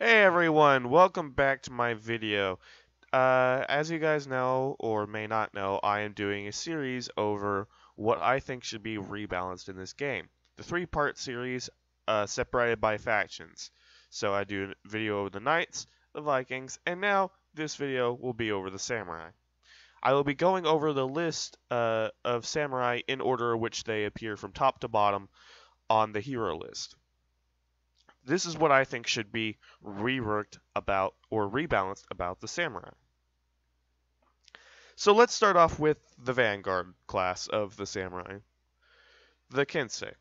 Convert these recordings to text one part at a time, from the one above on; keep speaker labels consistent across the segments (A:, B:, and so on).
A: Hey everyone, welcome back to my video. As you guys know, or may not know, I am doing a series over what I think should be rebalanced in this game. The three-part series, separated by factions. So I do a video over the Knights, the Vikings, and now this video will be over the Samurai. I will be going over the list of Samurai in order in which they appear from top to bottom on the hero list. This is what I think should be reworked about or rebalanced about the samurai. So let's start off with the vanguard class of the samurai, the Kensei.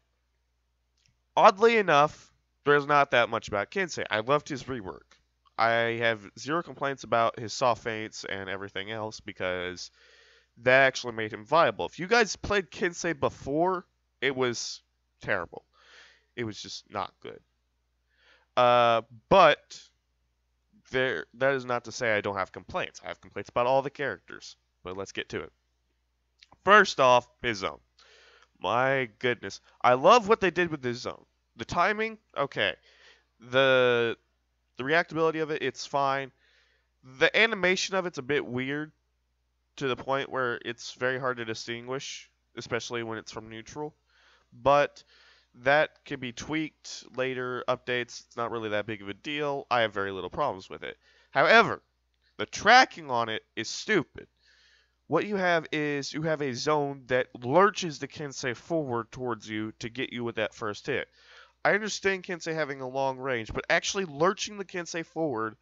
A: Oddly enough, there's not that much about Kensei. I loved his rework. I have zero complaints about his soft feints and everything else because that actually made him viable. If you guys played Kensei before, it was terrible. It was just not good. But that is not to say I don't have complaints. I have complaints about all the characters, but let's get to it. First off, his zone. My goodness, I love what they did with his zone. The timing, okay. The reactability of it, it's fine. The animation of it's a bit weird to the point where it's very hard to distinguish, especially when it's from neutral. But that can be tweaked later, updates. It's not really that big of a deal. I have very little problems with it. However, the tracking on it is stupid. What you have is you have a zone that lurches the Kensei forward towards you to get you with that first hit. I understand Kensei having a long range, but actually lurching the Kensei forward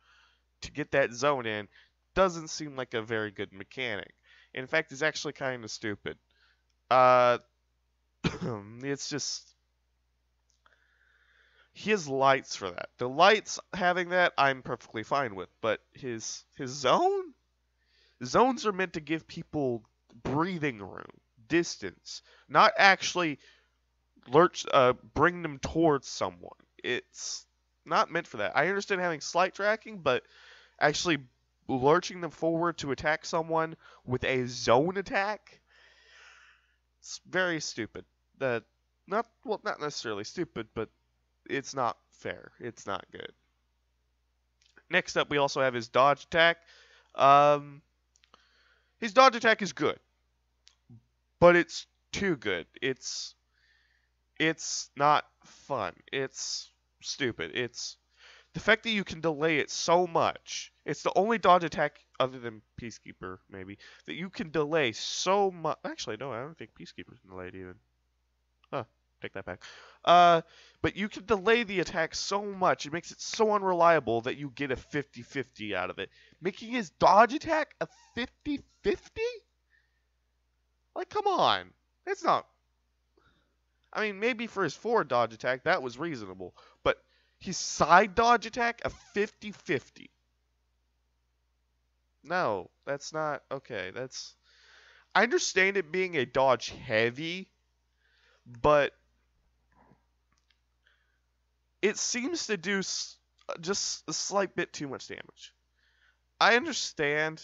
A: to get that zone in doesn't seem like a very good mechanic. In fact, it's actually kind of stupid. It's just he has lights for that. The lights having that, I'm perfectly fine with. But his zone? Zones are meant to give people breathing room, distance, not actually bring them towards someone. It's not meant for that. I understand having slight tracking, but actually lurching them forward to attack someone with a zone attack, it's very stupid. Not necessarily stupid, but it's not fair. It's not good. Next up, we also have his dodge attack. His dodge attack is good, but it's too good. It's not fun. It's stupid. It's the fact that you can delay it so much. It's the only dodge attack other than Peacekeeper, maybe, that you can delay so much. Actually, no, I don't think Peacekeeper's delayed even. Huh. Take that back. But you can delay the attack so much, it makes it so unreliable that you get a 50-50 out of it. Making his dodge attack a 50-50? Like, come on. That's not... I mean, maybe for his forward dodge attack, that was reasonable. But his side dodge attack, a 50-50. No, that's not... Okay, that's... I understand it being a dodge heavy, but it seems to do just a slight bit too much damage. I understand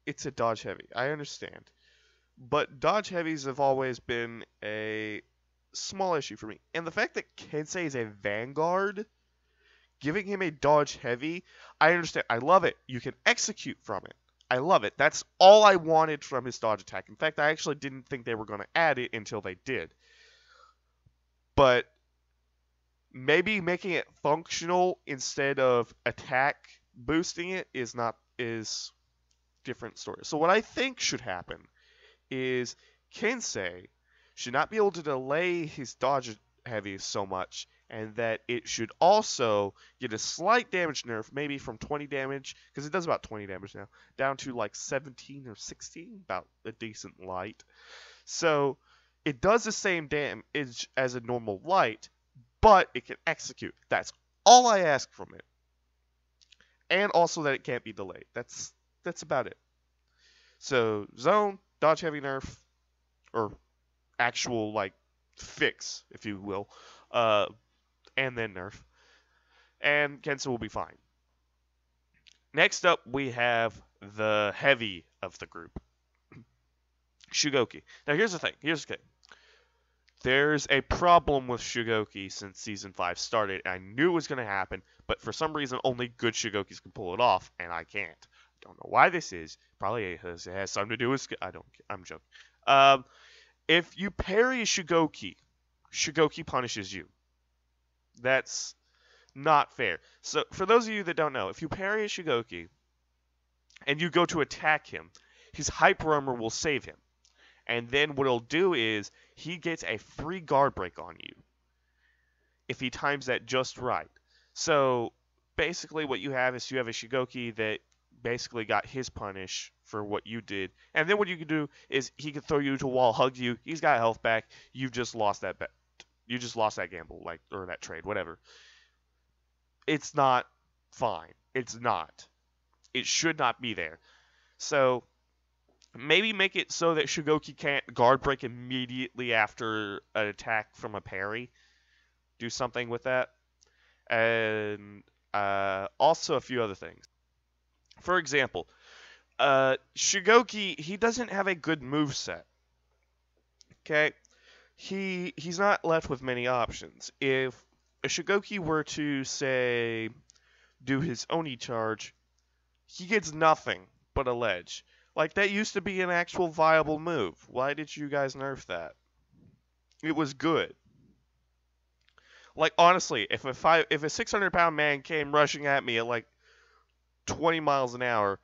A: it's a dodge heavy. I understand. But dodge heavies have always been a small issue for me. And the fact that Kensei is a vanguard, giving him a dodge heavy, I understand. I love it. You can execute from it. I love it. That's all I wanted from his dodge attack. In fact, I actually didn't think they were going to add it until they did. But maybe making it functional instead of attack boosting it is different story. So what I think should happen is Kensei should not be able to delay his dodge heavy so much, and that it should also get a slight damage nerf, maybe from 20 damage, because it does about 20 damage now, down to like 17 or 16, about a decent light. So it does the same damage as a normal light, but it can execute. That's all I ask from it. And also that it can't be delayed. That's about it. So zone, dodge heavy nerf, or actual like fix, if you will, and then nerf. And Kensei will be fine. Next up, we have the heavy of the group, Shugoki. Now here's the thing. There's a problem with Shigoki since Season 5 started. I knew it was going to happen, but for some reason, only good Shigokis can pull it off, and I can't. Don't know why this is. Probably it has something to do with... I'm joking. Um, if you parry a Shigoki, Shigoki punishes you. That's not fair. So, for those of you that don't know, if you parry a Shigoki and you go to attack him, his Hyper Armor will save him. And then what he'll do is he gets a free guard break on you if he times that just right. So basically what you have is you have a Shigoki that basically got his punish for what you did. And then what you can do is he can throw you to a wall, hug you. He's got health back. You've just lost that bet. You just lost that gamble, like, or that trade, whatever. It's not fine. It's not. It should not be there. So maybe make it so that Shigoki can't guard break immediately after an attack from a parry. Do something with that. And also a few other things. For example, Shigoki, he doesn't have a good moveset. Okay? He's not left with many options. If a Shigoki were to, say, do his Oni charge, he gets nothing but a ledge. Like, that used to be an actual viable move. Why did you guys nerf that? It was good. Like, honestly, if a 600-pound man came rushing at me at, like, 20 miles an hour,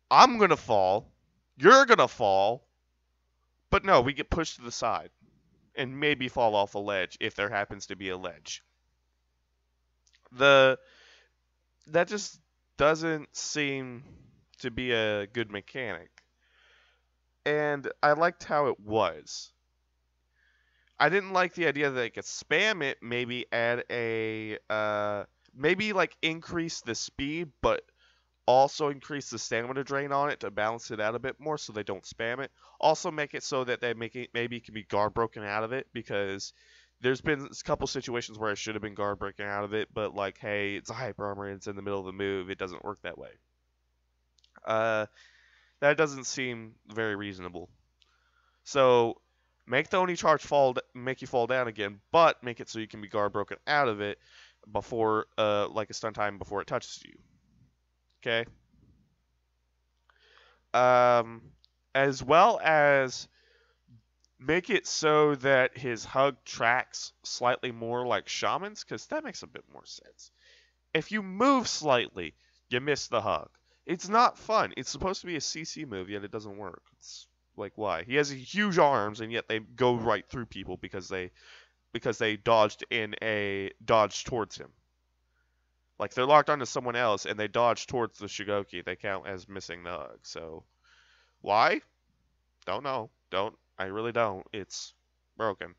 A: I'm going to fall. You're going to fall. But no, we get pushed to the side. And maybe fall off a ledge, if there happens to be a ledge. That just doesn't seem to be a good mechanic. And I liked how it was. I didn't like the idea that they could spam it, maybe add maybe like increase the speed, but also increase the stamina drain on it to balance it out a bit more so they don't spam it. Also make it so that maybe it can be guard broken out of it, because there's been a couple situations where I should have been guard breaking out of it, but like, hey, it's a hyper armor and it's in the middle of the move, it doesn't work that way. That doesn't seem very reasonable. So make the Oni charge make you fall down again, but make it so you can be guard broken out of it before, like a stun time before it touches you. Okay. As well as make it so that his hug tracks slightly more like Shaman's, because that makes a bit more sense. If you move slightly, you miss the hug. It's not fun. It's supposed to be a CC move, yet it doesn't work. It's like, why? He has huge arms, and yet they go right through people because they dodged towards him. Like, they're locked onto someone else, and they dodge towards the Shigoki. They count as missing the hug. So, why? Don't know. I really don't. It's broken.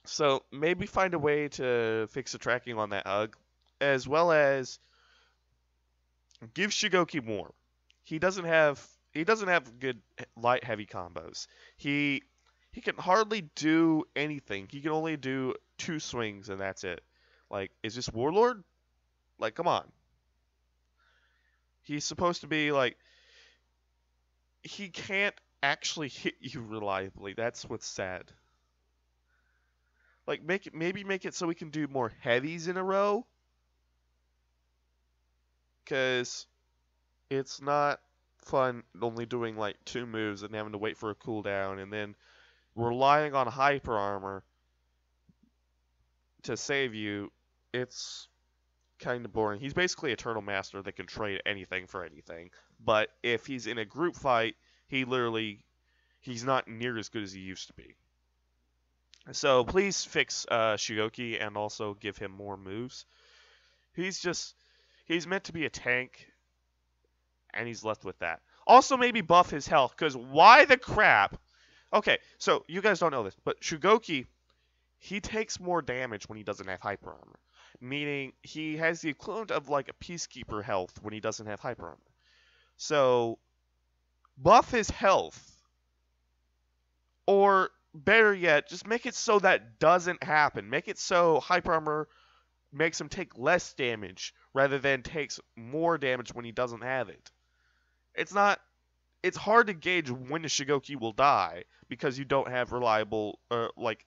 A: So, maybe find a way to fix the tracking on that hug, as well as give Shigoki more. He doesn't have good light heavy combos. He can hardly do anything. He can only do 2 swings and that's it. Like, is this Warlord? Like, come on. He's supposed to be like, he can't actually hit you reliably. That's what's sad. Like, maybe make it so we can do more heavies in a row. Because it's not fun only doing like 2 moves and having to wait for a cooldown and then relying on hyper armor to save you. It's kind of boring. He's basically Eternal Master that can trade anything for anything. But if he's in a group fight, he's not near as good as he used to be. So please fix Shigoki and also give him more moves. He's meant to be a tank, and he's left with that. Also, maybe buff his health, because why the crap? Okay, so you guys don't know this, but Shigoki, he takes more damage when he doesn't have hyper armor. Meaning, he has the equivalent of like a Peacekeeper health when he doesn't have hyper armor. So, buff his health. Or, better yet, just make it so that doesn't happen. Make it so hyper armor makes him take less damage rather than takes more damage when he doesn't have it. It's not it's hard to gauge when the Shigoki will die because you don't have reliable, like,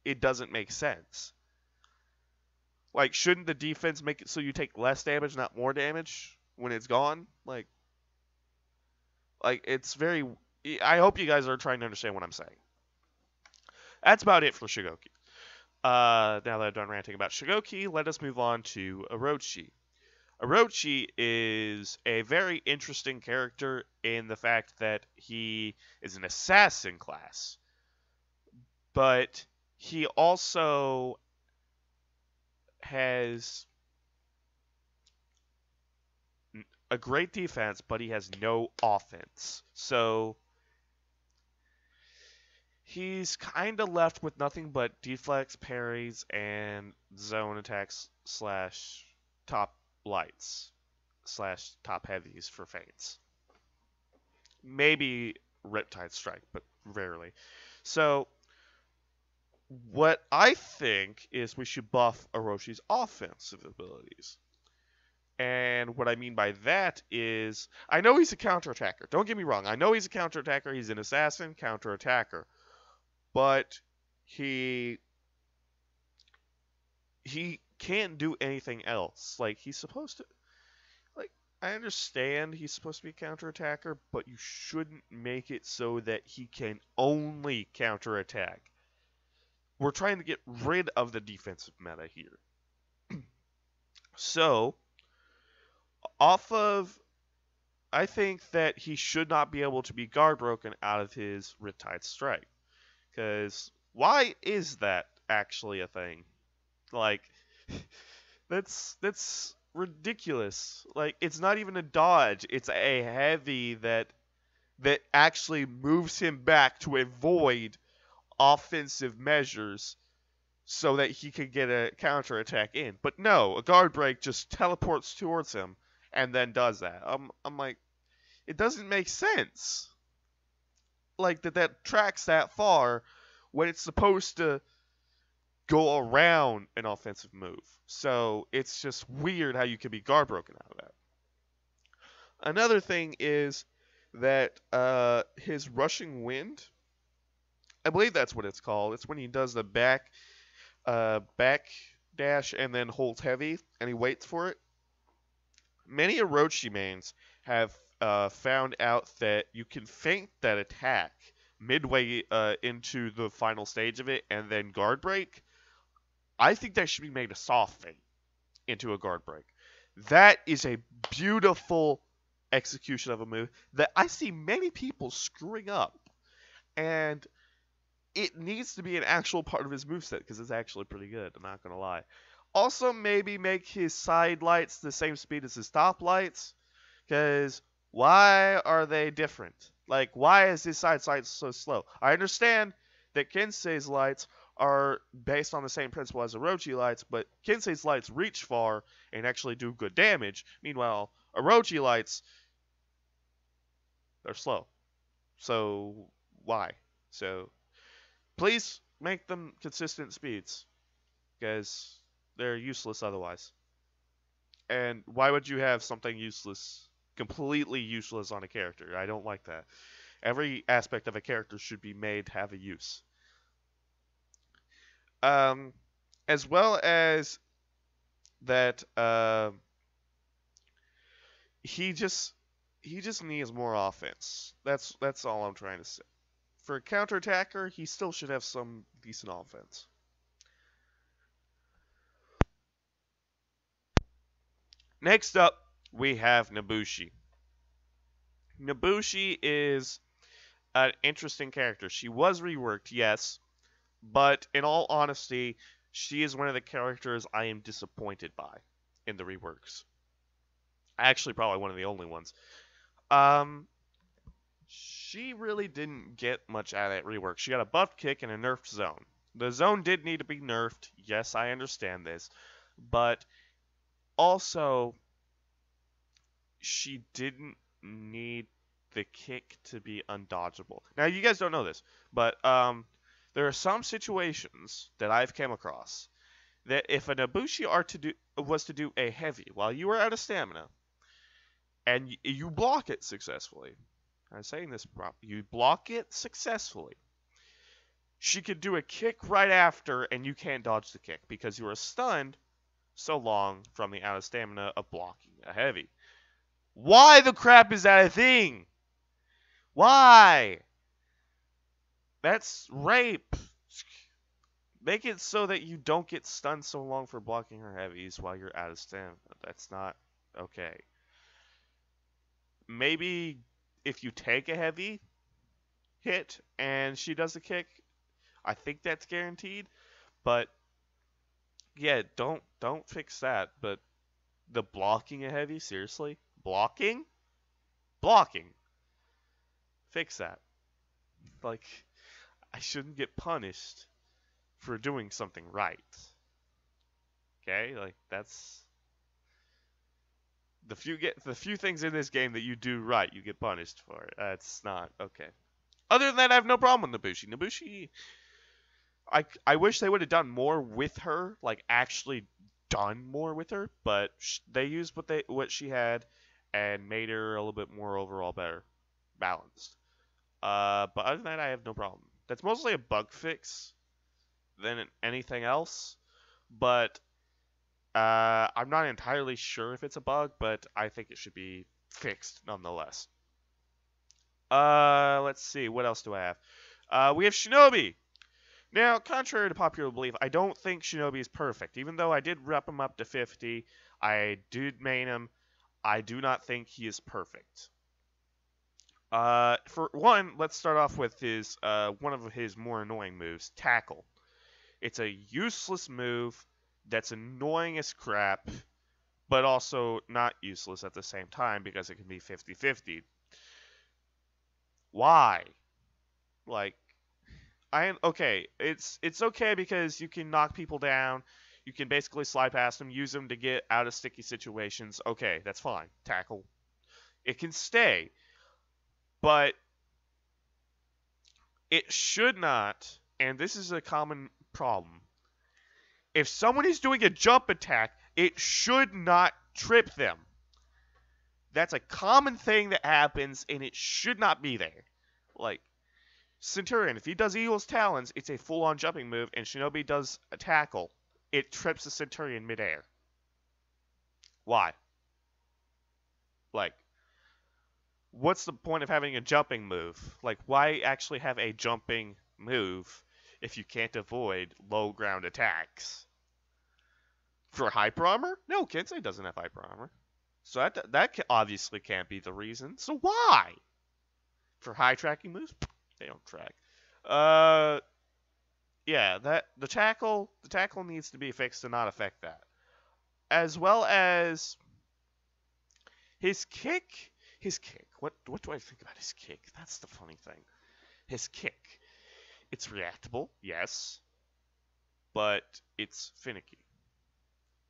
A: it doesn't make sense. Like, shouldn't the defense make it so you take less damage, not more damage when it's gone? Like it's very. I hope you guys are trying to understand what I'm saying. That's about it for Shigoki. Now that I'm done ranting about Shigoki, let us move on to Orochi. Orochi is a very interesting character in the fact that he is an assassin class, but he also has a great defense, but he has no offense. So he's kind of left with nothing but deflects, parries, and zone attacks slash top lights slash top heavies for feints. Maybe Riptide Strike, but rarely. So what I think is we should buff Orochi's offensive abilities. And what I mean by that is, I know he's a counterattacker. Don't get me wrong. I know he's a counterattacker. He's an assassin counterattacker. But he can't do anything else. Like, he's supposed to, like, I understand he's supposed to be a counterattacker, but you shouldn't make it so that he can only counterattack. We're trying to get rid of the defensive meta here. So, I think that he should not be able to be guard broken out of his Riptide Strike. Because why is that actually a thing? Like, that's ridiculous. Like, it's not even a dodge. It's a heavy that actually moves him back to avoid offensive measures so that he can get a counterattack in. But no, a guard break just teleports towards him and then does that. I'm like, it doesn't make sense. Like that tracks that far when it's supposed to go around an offensive move. So it's just weird how you can be guard broken out of that. Another thing is that his rushing wind, I believe that's what it's called. It's when he does the back dash and then holds heavy and he waits for it. Many Orochi mains have found out that you can feint that attack midway into the final stage of it and then guard break. I think that should be made a soft feint into a guard break. That is a beautiful execution of a move that I see many people screwing up. And it needs to be an actual part of his moveset because it's actually pretty good, I'm not going to lie. Also, maybe make his side lights the same speed as his top lights, because why are they different? Like, why is his side lights so slow? I understand that Kensei's lights are based on the same principle as Orochi lights, but Kensei's lights reach far and actually do good damage. Meanwhile, Orochi lights, they're slow. So, why? So, please make them consistent speeds, because they're useless otherwise. And why would you have something useless, completely useless on a character? I don't like that. Every aspect of a character should be made to have a use. As well as that, he just needs more offense. That's all I'm trying to say. For a counterattacker, he still should have some decent offense. Next up, we have Nobushi. Nobushi is an interesting character. She was reworked, yes, but in all honesty, she is one of the characters I am disappointed by in the reworks. Actually, probably one of the only ones. She really didn't get much out of that rework. She got a buff kick and a nerfed zone. The zone did need to be nerfed. Yes, I understand this. But also, she didn't need the kick to be undodgeable. Now, you guys don't know this, but there are some situations that I've come across that if a Nobushi was to do a heavy while you were out of stamina, and you block it successfully, I'm saying this you block it successfully. She could do a kick right after, and you can't dodge the kick because you are stunned so long from the out of stamina of blocking a heavy. Why the crap is that a thing? Why? That's rape. Make it so that you don't get stunned so long for blocking her heavies while you're out of stamina. That's not okay. Maybe if you take a heavy hit and she does the kick, I think that's guaranteed. But yeah, don't fix that. But the blocking a heavy, seriously? Blocking? Blocking. Fix that. Like, I shouldn't get punished for doing something right. Okay? Like, that's the few things in this game that you do right, you get punished for. That's not okay. Other than that, I have no problem with Nobushi. Nobushi, I wish they would have done more with her, like actually done more with her, but they used what she had and made her a little bit more overall better balanced. But other than that, I have no problem. That's mostly a bug fix than anything else, but I'm not entirely sure if it's a bug, but I think it should be fixed nonetheless. Let's see, what else do I have? We have Shinobi. Now, contrary to popular belief, I don't think Shinobi is perfect. Even though I did rep him up to 50, I did main him, I do not think he is perfect. For one, let's start off with his one of his more annoying moves, Tackle. It's a useless move that's annoying as crap, but also not useless at the same time because it can be 50-50. Why? Like, okay. It's okay because you can knock people down. You can basically slide past them, use them to get out of sticky situations. Okay, that's fine. Tackle. It can stay. But it should not, and this is a common problem. If someone is doing a jump attack, it should not trip them. That's a common thing that happens, and it should not be there. Like, Centurion, if he does Eagle's Talons, it's a full-on jumping move, and Shinobi does a tackle. It trips the Centurion midair. Why? Like, what's the point of having a jumping move? Like, why actually have a jumping move if you can't avoid low ground attacks? For hyper armor? No, Kensei doesn't have hyper armor. So that obviously can't be the reason. So why? For high tracking moves? They don't track. Yeah, the tackle needs to be fixed to not affect that. As well as his kick. What do I think about his kick? That's the funny thing. His kick. It's reactable, yes, but it's finicky.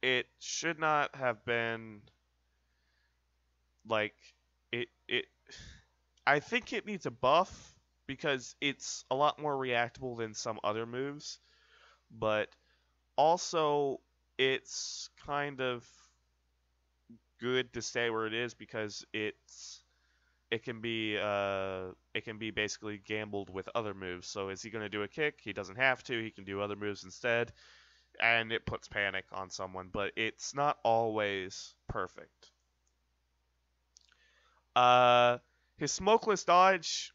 A: It should not have been like it I think it needs a buff because it's a lot more reactable than some other moves, but also it's kind of good to stay where it is because it can be basically gambled with other moves. So is he going to do a kick? He doesn't have to. He can do other moves instead, and it puts panic on someone, but it's not always perfect. His smokeless dodge,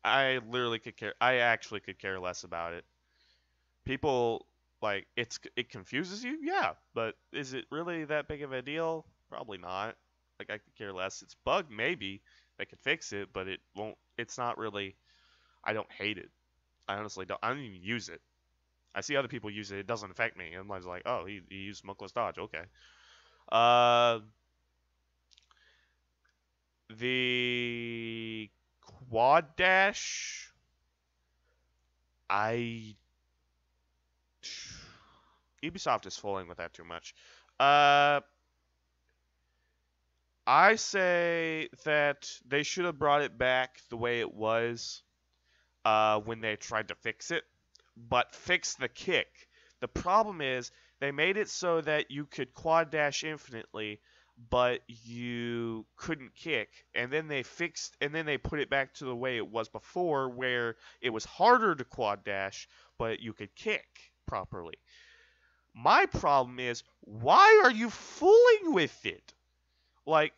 A: I actually could care less about it. People like it confuses you, yeah, but is it really that big of a deal? Probably not. Like, I could care less. It's bugged, maybe they could fix it, but it won't. It's not really. I don't hate it. I honestly don't. I don't even use it. I see other people use it. It doesn't affect me. I'm like, oh, he used smokeless dodge. Okay. The quad dash. Ubisoft is fooling with that too much. I say that they should have brought it back the way it was when they tried to fix it, but fix the kick. The problem is they made it so that you could quad dash infinitely, but you couldn't kick, and then they put it back to the way it was before, where it was harder to quad dash, but you could kick properly. My problem is, why are you fooling with it? Like,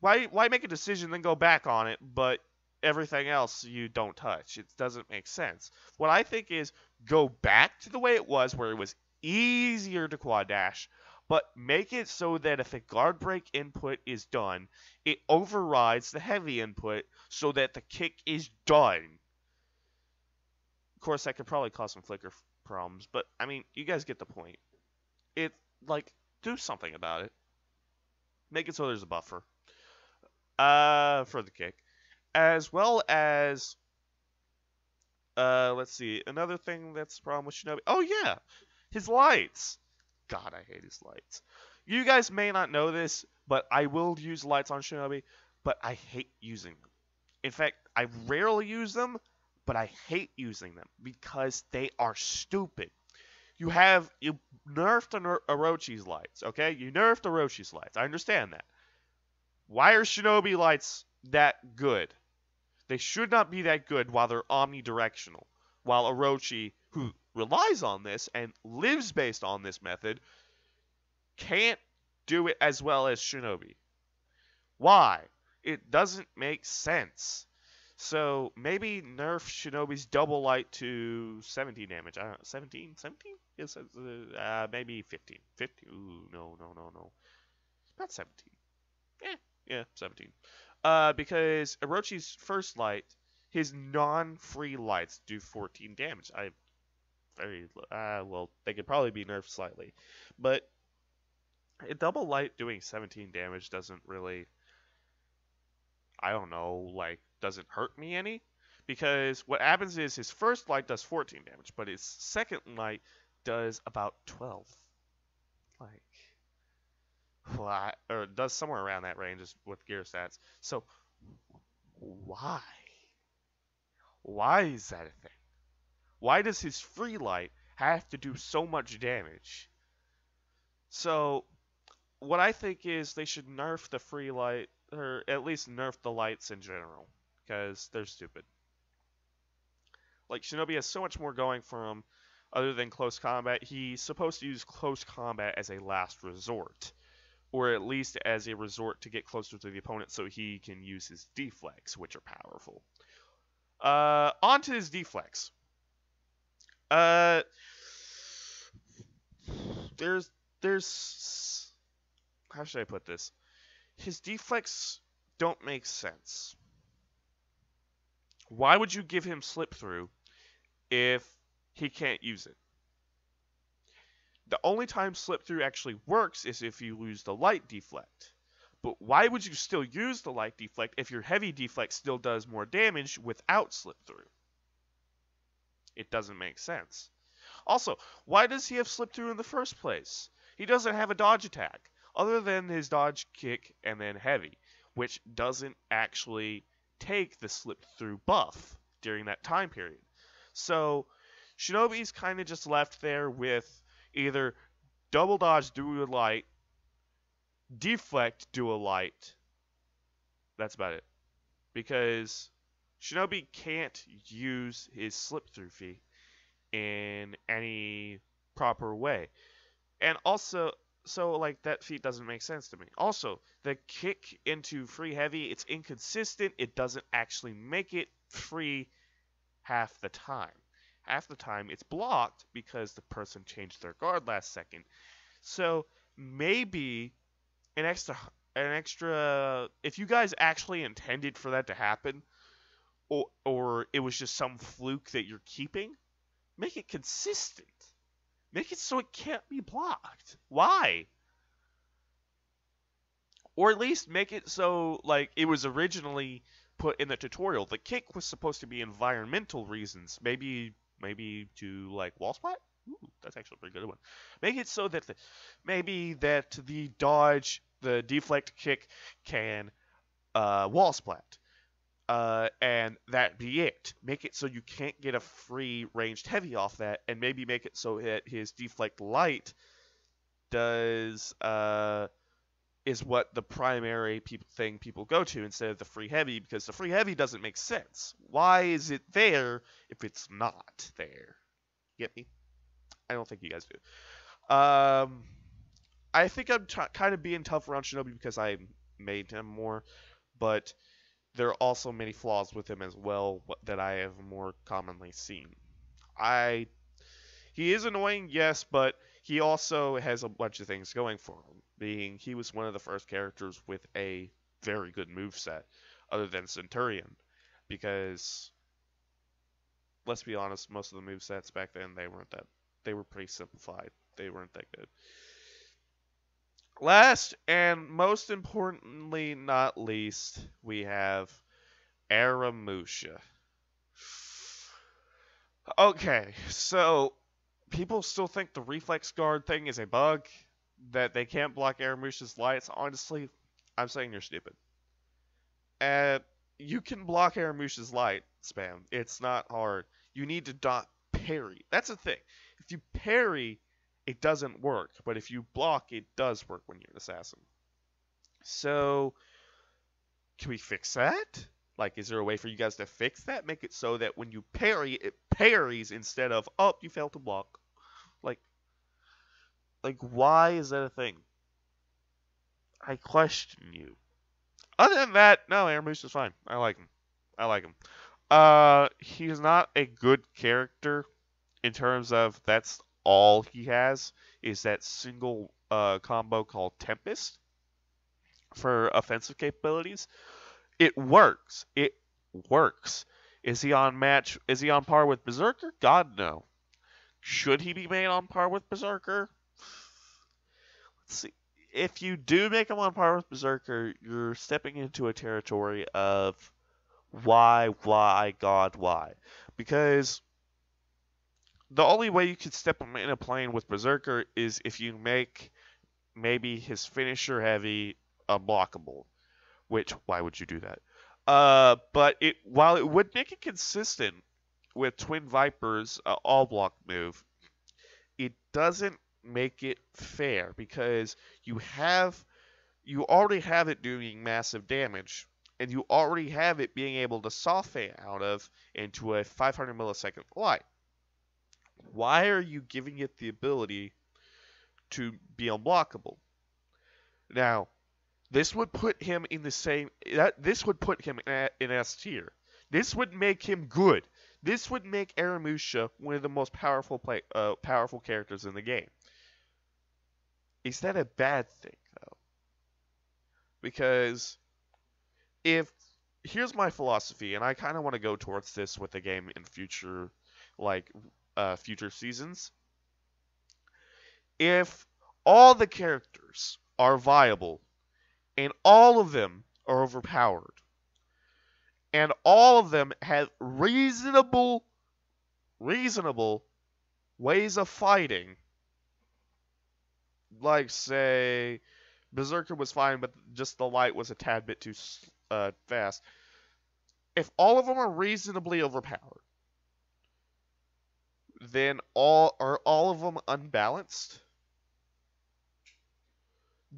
A: why make a decision then go back on it, but everything else you don't touch? It doesn't make sense. What I think is, go back to the way it was, where it was easier to quad dash, but make it so that if a guard break input is done, it overrides the heavy input so that the kick is done. Of course, that could probably cause some flicker problems, but I mean, you guys get the point. It, like, do something about it. Make it so there's a buffer for the kick, as well as let's see, another thing that's a problem with Shinobi. Oh yeah, his lights. God, I hate his lights. You guys may not know this, but I will use lights on Shinobi, but I hate using them. In fact, I rarely use them, but I hate using them because they are stupid. You nerfed Orochi's lights, okay? You nerfed Orochi's lights. I understand that. Why are Shinobi lights that good? They should not be that good while they're omnidirectional. While Orochi, who relies on this and lives based on this method, can't do it as well as Shinobi. Why? It doesn't make sense. So maybe nerf Shinobi's double light to 17 damage. I don't know, 17? 17? Yes, maybe 15. 15. Ooh, no. Not 17. Yeah, 17. Because Orochi's first light, his non-free lights do 14 damage. Well, they could probably be nerfed slightly. But a double light doing 17 damage doesn't really, I don't know, doesn't hurt me any. Because what happens is his first light does 14 damage, but his second light does about 12. Or does somewhere around that range with gear stats. So, why? Why is that a thing? Why does his free light have to do so much damage? So, what I think is they should nerf the free light, or at least nerf the lights in general, because they're stupid. Like, Shinobi has so much more going for him other than close combat. He's supposed to use close combat as a last resort, or at least as a resort to get closer to the opponent so he can use his deflex, which are powerful. On to his deflex. There's how should I put this? His deflex don't make sense. Why would you give him slip through if he can't use it? The only time slip through actually works is if you lose the light deflect. But why would you still use the light deflect if your heavy deflect still does more damage without slip through? It doesn't make sense. Also, why does he have slip through in the first place? He doesn't have a dodge attack, other than his dodge kick and then heavy, which doesn't actually take the slip through buff during that time period. So, Shinobi's kind of just left there with either double dodge, do a light, deflect, do a light. That's about it. Because Shinobi can't use his slip through feat in any proper way. And also, so that feat doesn't make sense to me. Also, the kick into free heavy, it's inconsistent. It doesn't actually make it free half the time. Half the time it's blocked because the person changed their guard last second. So maybe an extra if you guys actually intended for that to happen, or it was just some fluke that you're keeping, make it consistent. Make it so it can't be blocked. Why? Or at least make it so it was originally put in the tutorial. The kick was supposed to be environmental reasons. Maybe to wall splat? Ooh, that's actually a pretty good one. Make it so that the dodge, the deflect kick can wall splat. And that be it. Make it so you can't get a free ranged heavy off that, and maybe make it so that his deflect light does is what the primary thing people go to instead of the free heavy, because the free heavy doesn't make sense. Why is it there if it's not there? Get me? I don't think you guys do. I think I'm kind of being tough around Shinobi because I made him more, but there are also many flaws with him as well that I have more commonly seen. I He is annoying, yes, but he also has a bunch of things going for him. Being he was one of the first characters with a very good moveset, other than Centurion, because let's be honest, most of the movesets back then they were pretty simplified. They weren't that good. Last and most importantly, not least, we have Aramusha. Okay, so people still think the reflex guard thing is a bug, that they can't block Aramusha's lights. Honestly, I'm saying you're stupid. And you can block Aramusha's light spam. It's not hard. You need to not parry. That's the thing. If you parry, it doesn't work. But if you block, it does work when you're an assassin. So, can we fix that? Like, is there a way for you guys to fix that? Make it so that when you parry, it parries instead of, oh, you failed to block. Like, why is that a thing? I question you. Other than that, no, Aramus is fine. I like him. I like him. He's not a good character in terms of that's all he has is that single combo called Tempest for offensive capabilities. It works. It works. Is he on par with Berserker? God no. Should he be made on par with Berserker? Let's see. If you do make him on par with Berserker, you're stepping into a territory of why, God, why? Because the only way you could step him in a plane with Berserker is if you make maybe his finisher heavy unblockable. Which, why would you do that? But while it would make it consistent with Twin Viper's all block move, it doesn't make it fair because you already have it doing massive damage, and you already have it being able to soft fade out of into a 500 millisecond light. Why are you giving it the ability to be unblockable? Now, this would put him in the same. This would put him in S tier. This would make him good. This would make Aramusha one of the most powerful characters in the game. Is that a bad thing though? Because here's my philosophy, and I kind of want to go towards this with the game in future, future seasons. If all the characters are viable and all of them are overpowered, and all of them have reasonable ways of fighting, like say Berserker was fine, but just the light was a tad bit too fast. If all of them are reasonably overpowered, then all of them unbalanced?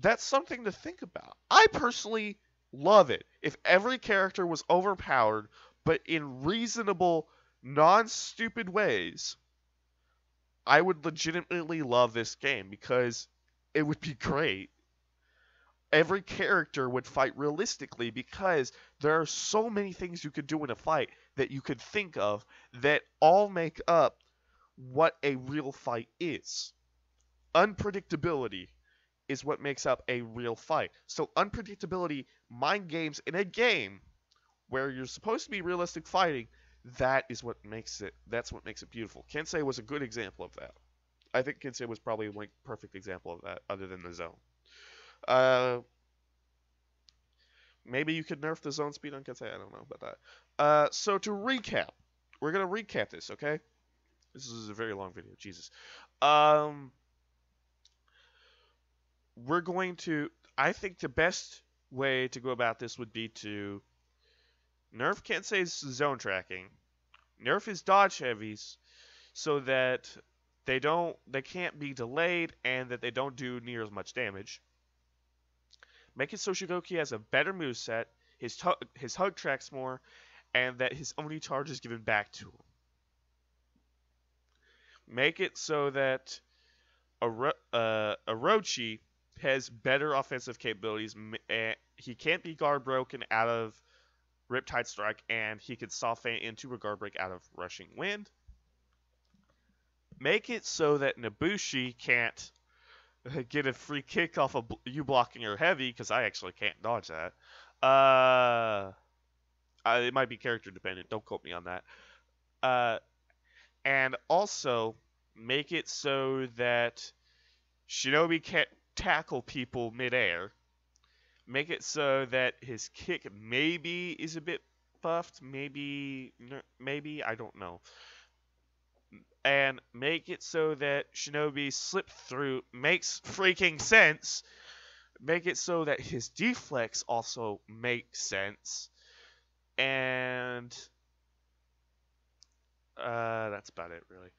A: That's something to think about. I personally love it if every character was overpowered, but in reasonable, non-stupid ways. I would legitimately love this game because it would be great. Every character would fight realistically because there are so many things you could do in a fight that you could think of that all make up what a real fight is. Unpredictability is what makes up a real fight. So unpredictability, mind games in a game where you're supposed to be realistic fighting, that's what makes it beautiful. Kensei was a good example of that. I think Kensei was probably a perfect example of that, other than the zone. Maybe you could nerf the zone speed on Kensei. I don't know about that. So to recap, we're gonna recap this, okay? This is a very long video. Jesus. We're going to. I think the best way to go about this would be to nerf Kensei's zone tracking, nerf his dodge heavies, so that they can't be delayed and that they don't do near as much damage. Make it so Shigoki has a better moveset, his hug tracks more, and that his Oni charge is given back to him. Make it so that Orochi has better offensive capabilities. He can't be guard broken out of Riptide Strike, and he can soft feint into a guard break out of Rushing Wind. Make it so that Nabushi can't get a free kick off of you blocking your heavy, because I actually can't dodge that. It might be character dependent. Don't quote me on that. And also make it so that Shinobi can't tackle people midair. Make it so that his kick maybe is a bit buffed, maybe I don't know. And make it so that Shinobi slip through makes freaking sense. Make it so that his deflex also makes sense. And that's about it, really.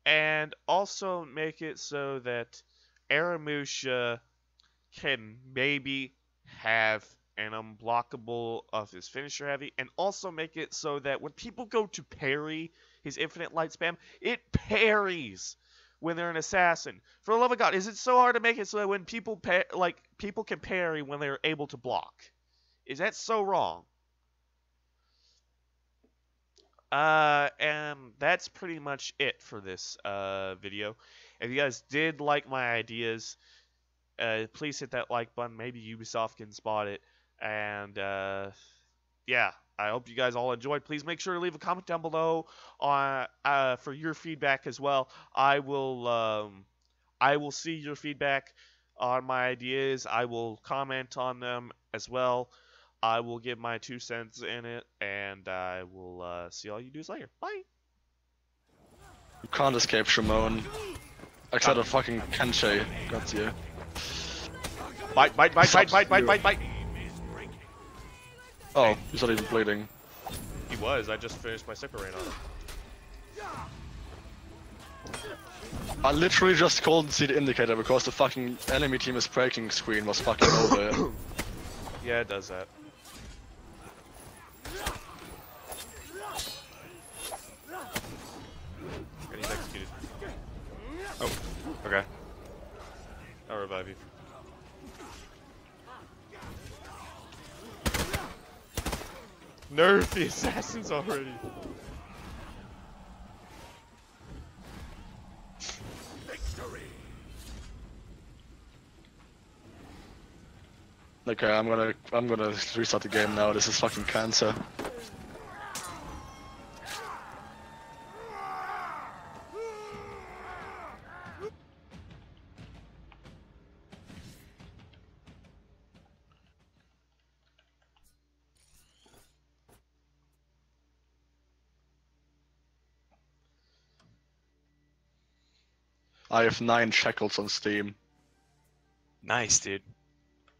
A: And also make it so that Aramusha can maybe have an unblockable of his finisher heavy, and also make it so that when people go to parry his infinite light spam, it parries when they're an assassin. For the love of God, is it so hard to make it so that when people people can parry when they're able to block? Is that so wrong? And that's pretty much it for this video. If you guys did like my ideas, please hit that like button. Maybe Ubisoft can spot it. And yeah, I hope you guys all enjoyed. Please make sure to leave a comment down below on for your feedback as well. I will see your feedback on my ideas. I will comment on them as well. I will give my 2 cents in it, and I will see all you dudes later. Bye.
B: You can't escape Shimon. Except a fucking Kenshei got you.
A: Bite.
B: Oh, he's not even bleeding.
A: He was. I just finished my super rain on him.
B: I literally just couldn't see the indicator because the fucking enemy team is breaking screen was fucking over.
A: Yeah, it does that. And he's executed. Oh, okay. I'll revive you. Nerf the assassins already. Victory.
B: Okay, I'm gonna restart the game now. This is fucking cancer. I have 9 shekels on Steam.
C: Nice, dude.